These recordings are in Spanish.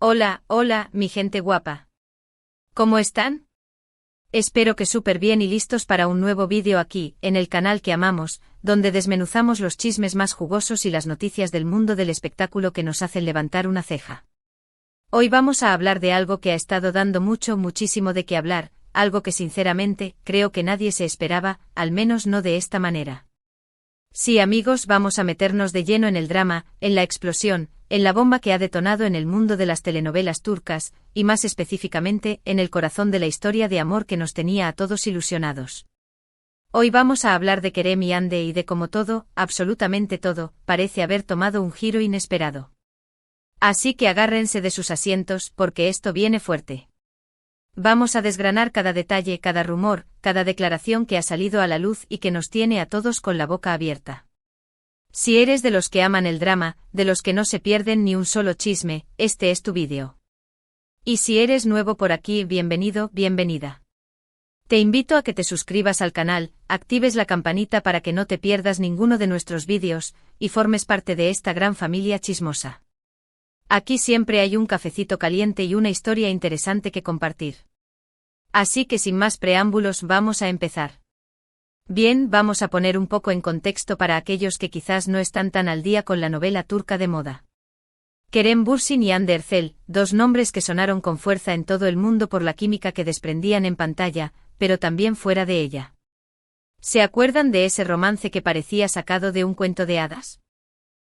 Hola, hola, mi gente guapa. ¿Cómo están? Espero que súper bien y listos para un nuevo vídeo aquí, en el canal que amamos, donde desmenuzamos los chismes más jugosos y las noticias del mundo del espectáculo que nos hacen levantar una ceja. Hoy vamos a hablar de algo que ha estado dando muchísimo de qué hablar, algo que sinceramente, creo que nadie se esperaba, al menos no de esta manera. Sí, amigos, vamos a meternos de lleno en el drama, en la explosión, en la bomba que ha detonado en el mundo de las telenovelas turcas, y más específicamente, en el corazón de la historia de amor que nos tenía a todos ilusionados. Hoy vamos a hablar de Kerem y Hande y de cómo todo, absolutamente todo, parece haber tomado un giro inesperado. Así que agárrense de sus asientos, porque esto viene fuerte. Vamos a desgranar cada detalle, cada rumor, cada declaración que ha salido a la luz y que nos tiene a todos con la boca abierta. Si eres de los que aman el drama, de los que no se pierden ni un solo chisme, este es tu vídeo. Y si eres nuevo por aquí, bienvenido, bienvenida. Te invito a que te suscribas al canal, actives la campanita para que no te pierdas ninguno de nuestros vídeos, y formes parte de esta gran familia chismosa. Aquí siempre hay un cafecito caliente y una historia interesante que compartir. Así que sin más preámbulos vamos a empezar. Bien, vamos a poner un poco en contexto para aquellos que quizás no están tan al día con la novela turca de moda. Kerem Bürsin y Hande Erçel, dos nombres que sonaron con fuerza en todo el mundo por la química que desprendían en pantalla, pero también fuera de ella. ¿Se acuerdan de ese romance que parecía sacado de un cuento de hadas?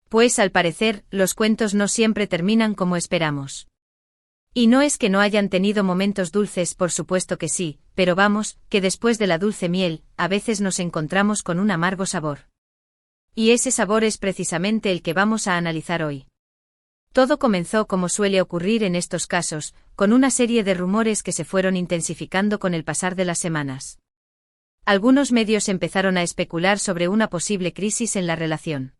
Pues al parecer, los cuentos no siempre terminan como esperamos. Y no es que no hayan tenido momentos dulces, por supuesto que sí, pero vamos, que después de la dulce miel, a veces nos encontramos con un amargo sabor. Y ese sabor es precisamente el que vamos a analizar hoy. Todo comenzó como suele ocurrir en estos casos, con una serie de rumores que se fueron intensificando con el pasar de las semanas. Algunos medios empezaron a especular sobre una posible crisis en la relación.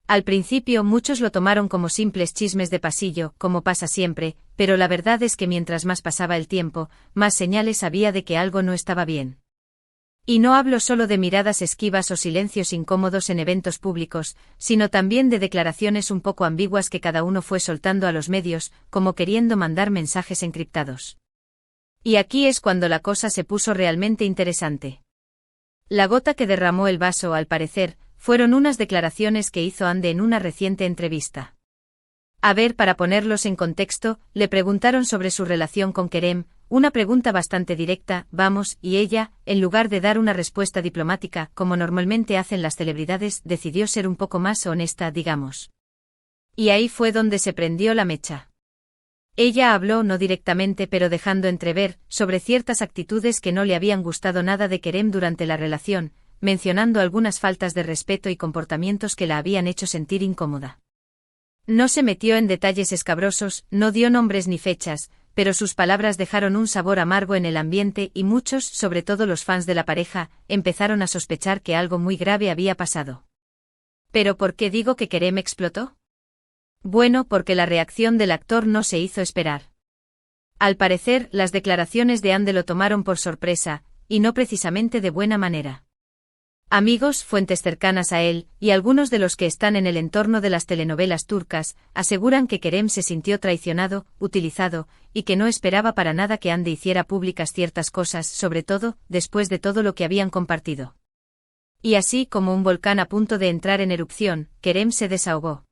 Al principio muchos lo tomaron como simples chismes de pasillo, como pasa siempre, pero la verdad es que mientras más pasaba el tiempo, más señales había de que algo no estaba bien. Y no hablo solo de miradas esquivas o silencios incómodos en eventos públicos, sino también de declaraciones un poco ambiguas que cada uno fue soltando a los medios, como queriendo mandar mensajes encriptados. Y aquí es cuando la cosa se puso realmente interesante. La gota que derramó el vaso, al parecer, fueron unas declaraciones que hizo Hande en una reciente entrevista. A ver, para ponerlos en contexto, le preguntaron sobre su relación con Kerem, una pregunta bastante directa, vamos, y ella, en lugar de dar una respuesta diplomática, como normalmente hacen las celebridades, decidió ser un poco más honesta, digamos. Y ahí fue donde se prendió la mecha. Ella habló no directamente pero dejando entrever, sobre ciertas actitudes que no le habían gustado nada de Kerem durante la relación, mencionando algunas faltas de respeto y comportamientos que la habían hecho sentir incómoda. No se metió en detalles escabrosos, no dio nombres ni fechas, pero sus palabras dejaron un sabor amargo en el ambiente y muchos, sobre todo los fans de la pareja, empezaron a sospechar que algo muy grave había pasado. ¿Pero por qué digo que Kerem explotó? Bueno, porque la reacción del actor no se hizo esperar. Al parecer, las declaraciones de Hande lo tomaron por sorpresa, y no precisamente de buena manera. Amigos, fuentes cercanas a él, y algunos de los que están en el entorno de las telenovelas turcas, aseguran que Kerem se sintió traicionado, utilizado, y que no esperaba para nada que Hande hiciera públicas ciertas cosas, sobre todo, después de todo lo que habían compartido. Y así como un volcán a punto de entrar en erupción, Kerem se desahogó.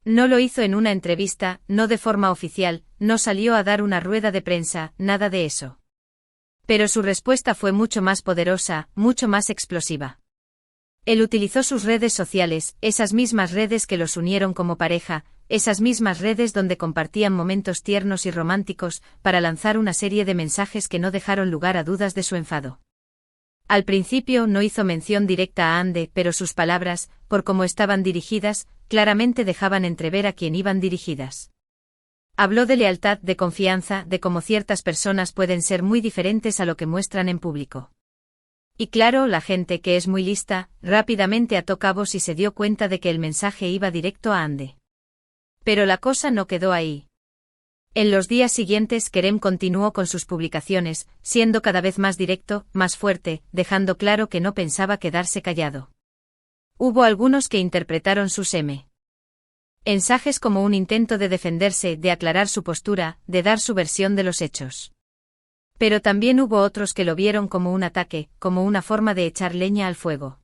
No lo hizo en una entrevista, no de forma oficial, no salió a dar una rueda de prensa, nada de eso. Pero su respuesta fue mucho más poderosa, mucho más explosiva. Él utilizó sus redes sociales, esas mismas redes que los unieron como pareja, esas mismas redes donde compartían momentos tiernos y románticos, para lanzar una serie de mensajes que no dejaron lugar a dudas de su enfado. Al principio no hizo mención directa a Hande, pero sus palabras, por cómo estaban dirigidas, claramente dejaban entrever a quién iban dirigidas. Habló de lealtad, de confianza, de cómo ciertas personas pueden ser muy diferentes a lo que muestran en público. Y claro, la gente que es muy lista, rápidamente ató cabos y se dio cuenta de que el mensaje iba directo a Hande. Pero la cosa no quedó ahí. En los días siguientes Kerem continuó con sus publicaciones, siendo cada vez más directo, más fuerte, dejando claro que no pensaba quedarse callado. Hubo algunos que interpretaron sus Ensajes como un intento de defenderse, de aclarar su postura, de dar su versión de los hechos. Pero también hubo otros que lo vieron como un ataque, como una forma de echar leña al fuego.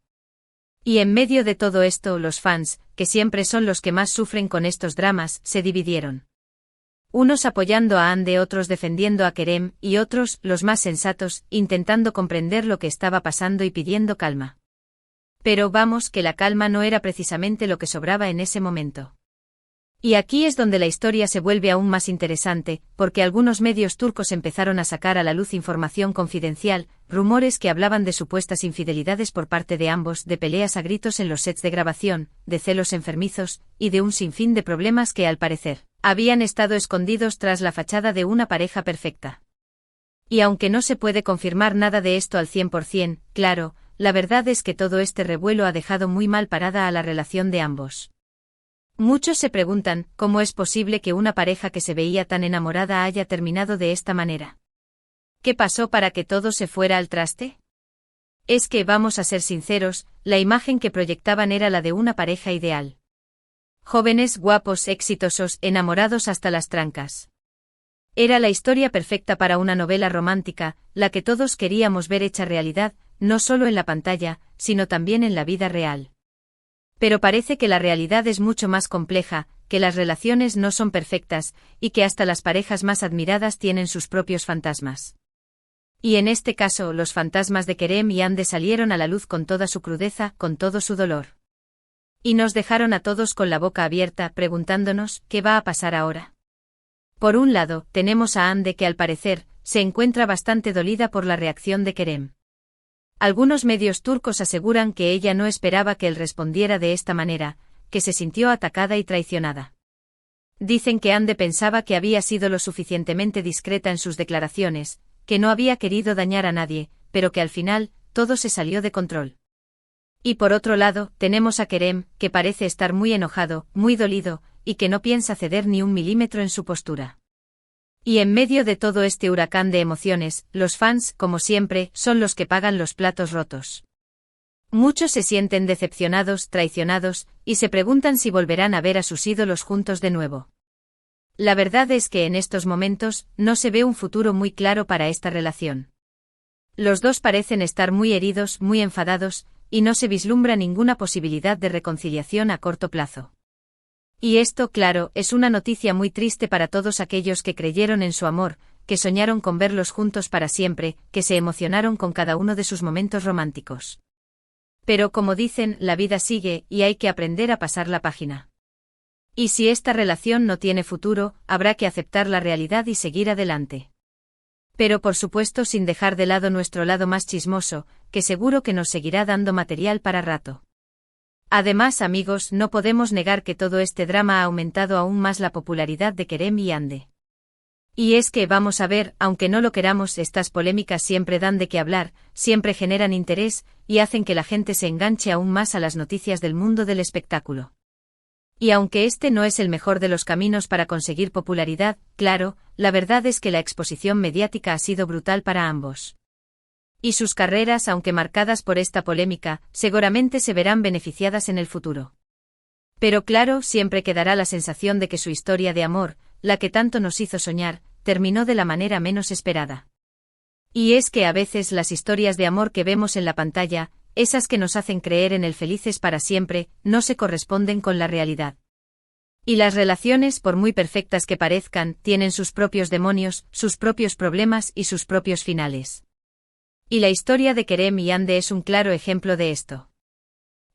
Y en medio de todo esto, los fans, que siempre son los que más sufren con estos dramas, se dividieron. Unos apoyando a Ande, otros defendiendo a Kerem, y otros, los más sensatos, intentando comprender lo que estaba pasando y pidiendo calma. Pero vamos, que la calma no era precisamente lo que sobraba en ese momento. Y aquí es donde la historia se vuelve aún más interesante, porque algunos medios turcos empezaron a sacar a la luz información confidencial, rumores que hablaban de supuestas infidelidades por parte de ambos, de peleas a gritos en los sets de grabación, de celos enfermizos, y de un sinfín de problemas que, al parecer, habían estado escondidos tras la fachada de una pareja perfecta. Y aunque no se puede confirmar nada de esto al 100%, claro, la verdad es que todo este revuelo ha dejado muy mal parada a la relación de ambos. Muchos se preguntan, ¿cómo es posible que una pareja que se veía tan enamorada haya terminado de esta manera? ¿Qué pasó para que todo se fuera al traste? Es que, vamos a ser sinceros, la imagen que proyectaban era la de una pareja ideal. Jóvenes, guapos, exitosos, enamorados hasta las trancas. Era la historia perfecta para una novela romántica, la que todos queríamos ver hecha realidad, no solo en la pantalla, sino también en la vida real. Pero parece que la realidad es mucho más compleja, que las relaciones no son perfectas, y que hasta las parejas más admiradas tienen sus propios fantasmas. Y en este caso, los fantasmas de Kerem y Ande salieron a la luz con toda su crudeza, con todo su dolor. Y nos dejaron a todos con la boca abierta, preguntándonos, ¿qué va a pasar ahora? Por un lado, tenemos a Ande que al parecer, se encuentra bastante dolida por la reacción de Kerem. Algunos medios turcos aseguran que ella no esperaba que él respondiera de esta manera, que se sintió atacada y traicionada. Dicen que Ande pensaba que había sido lo suficientemente discreta en sus declaraciones, que no había querido dañar a nadie, pero que al final, todo se salió de control. Y por otro lado, tenemos a Kerem, que parece estar muy enojado, muy dolido, y que no piensa ceder ni un milímetro en su postura. Y en medio de todo este huracán de emociones, los fans, como siempre, son los que pagan los platos rotos. Muchos se sienten decepcionados, traicionados, y se preguntan si volverán a ver a sus ídolos juntos de nuevo. La verdad es que en estos momentos, no se ve un futuro muy claro para esta relación. Los dos parecen estar muy heridos, muy enfadados, y no se vislumbra ninguna posibilidad de reconciliación a corto plazo. Y esto, claro, es una noticia muy triste para todos aquellos que creyeron en su amor, que soñaron con verlos juntos para siempre, que se emocionaron con cada uno de sus momentos románticos. Pero como dicen, la vida sigue, y hay que aprender a pasar la página. Y si esta relación no tiene futuro, habrá que aceptar la realidad y seguir adelante. Pero por supuesto sin dejar de lado nuestro lado más chismoso, que seguro que nos seguirá dando material para rato. Además, amigos, no podemos negar que todo este drama ha aumentado aún más la popularidad de Kerem y Ande. Y es que, vamos a ver, aunque no lo queramos, estas polémicas siempre dan de qué hablar, siempre generan interés, y hacen que la gente se enganche aún más a las noticias del mundo del espectáculo. Y aunque este no es el mejor de los caminos para conseguir popularidad, claro, la verdad es que la exposición mediática ha sido brutal para ambos. Y sus carreras, aunque marcadas por esta polémica, seguramente se verán beneficiadas en el futuro. Pero claro, siempre quedará la sensación de que su historia de amor, la que tanto nos hizo soñar, terminó de la manera menos esperada. Y es que a veces las historias de amor que vemos en la pantalla, esas que nos hacen creer en el felices para siempre, no se corresponden con la realidad. Y las relaciones, por muy perfectas que parezcan, tienen sus propios demonios, sus propios problemas y sus propios finales. Y la historia de Kerem y Ande es un claro ejemplo de esto.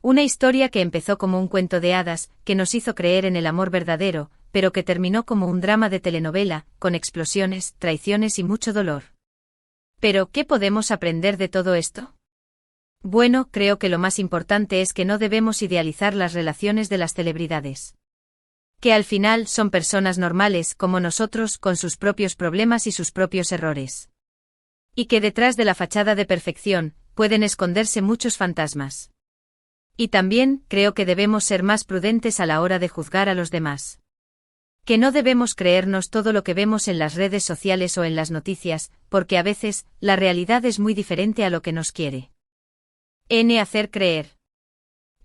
Una historia que empezó como un cuento de hadas, que nos hizo creer en el amor verdadero, pero que terminó como un drama de telenovela, con explosiones, traiciones y mucho dolor. Pero, ¿qué podemos aprender de todo esto? Bueno, creo que lo más importante es que no debemos idealizar las relaciones de las celebridades. Que al final son personas normales como nosotros, con sus propios problemas y sus propios errores. Y que detrás de la fachada de perfección, pueden esconderse muchos fantasmas. Y también, creo que debemos ser más prudentes a la hora de juzgar a los demás. Que no debemos creernos todo lo que vemos en las redes sociales o en las noticias, porque a veces, la realidad es muy diferente a lo que nos quiere hacer creer.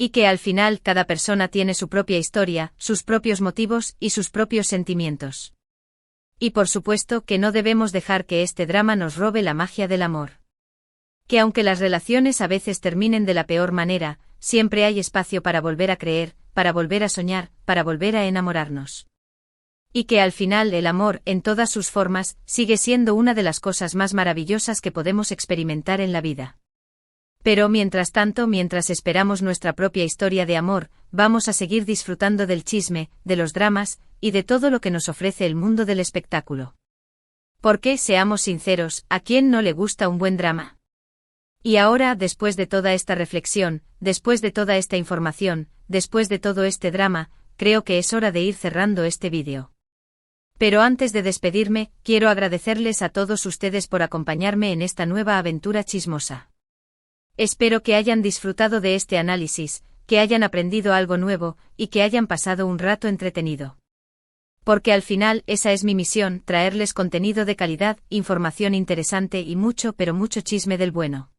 Y que al final cada persona tiene su propia historia, sus propios motivos y sus propios sentimientos. Y por supuesto que no debemos dejar que este drama nos robe la magia del amor. Que aunque las relaciones a veces terminen de la peor manera, siempre hay espacio para volver a creer, para volver a soñar, para volver a enamorarnos. Y que al final el amor, en todas sus formas, sigue siendo una de las cosas más maravillosas que podemos experimentar en la vida. Pero mientras tanto, mientras esperamos nuestra propia historia de amor, vamos a seguir disfrutando del chisme, de los dramas, y de todo lo que nos ofrece el mundo del espectáculo. Porque, seamos sinceros, ¿a quién no le gusta un buen drama? Y ahora, después de toda esta reflexión, después de toda esta información, después de todo este drama, creo que es hora de ir cerrando este vídeo. Pero antes de despedirme, quiero agradecerles a todos ustedes por acompañarme en esta nueva aventura chismosa. Espero que hayan disfrutado de este análisis, que hayan aprendido algo nuevo, y que hayan pasado un rato entretenido. Porque al final esa es mi misión, traerles contenido de calidad, información interesante y mucho pero mucho chisme del bueno.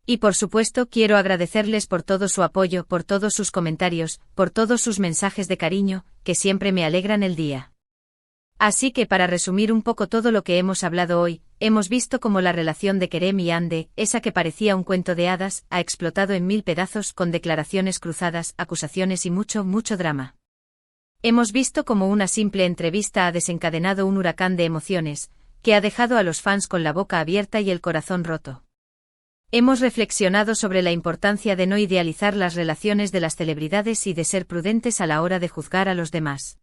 Y por supuesto quiero agradecerles por todo su apoyo, por todos sus comentarios, por todos sus mensajes de cariño, que siempre me alegran el día. Así que para resumir un poco todo lo que hemos hablado hoy, hemos visto cómo la relación de Kerem y Hande, esa que parecía un cuento de hadas, ha explotado en 1000 pedazos con declaraciones cruzadas, acusaciones y mucho drama. Hemos visto cómo una simple entrevista ha desencadenado un huracán de emociones, que ha dejado a los fans con la boca abierta y el corazón roto. Hemos reflexionado sobre la importancia de no idealizar las relaciones de las celebridades y de ser prudentes a la hora de juzgar a los demás.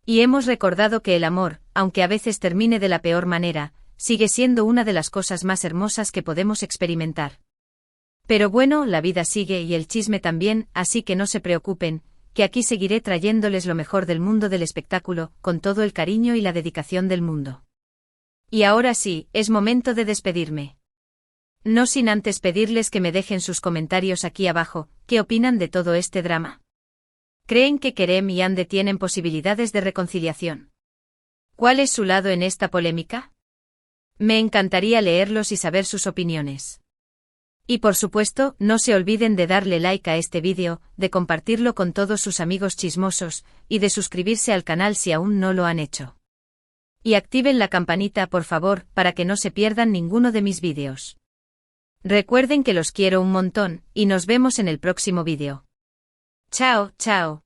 Y hemos recordado que el amor, aunque a veces termine de la peor manera, sigue siendo una de las cosas más hermosas que podemos experimentar. Pero bueno, la vida sigue y el chisme también, así que no se preocupen, que aquí seguiré trayéndoles lo mejor del mundo del espectáculo, con todo el cariño y la dedicación del mundo. Y ahora sí, es momento de despedirme. No sin antes pedirles que me dejen sus comentarios aquí abajo, ¿qué opinan de todo este drama? ¿Creen que Kerem y Hande tienen posibilidades de reconciliación? ¿Cuál es su lado en esta polémica? Me encantaría leerlos y saber sus opiniones. Y por supuesto, no se olviden de darle like a este vídeo, de compartirlo con todos sus amigos chismosos, y de suscribirse al canal si aún no lo han hecho. Y activen la campanita por favor, para que no se pierdan ninguno de mis vídeos. Recuerden que los quiero un montón, y nos vemos en el próximo vídeo. Chao, chao.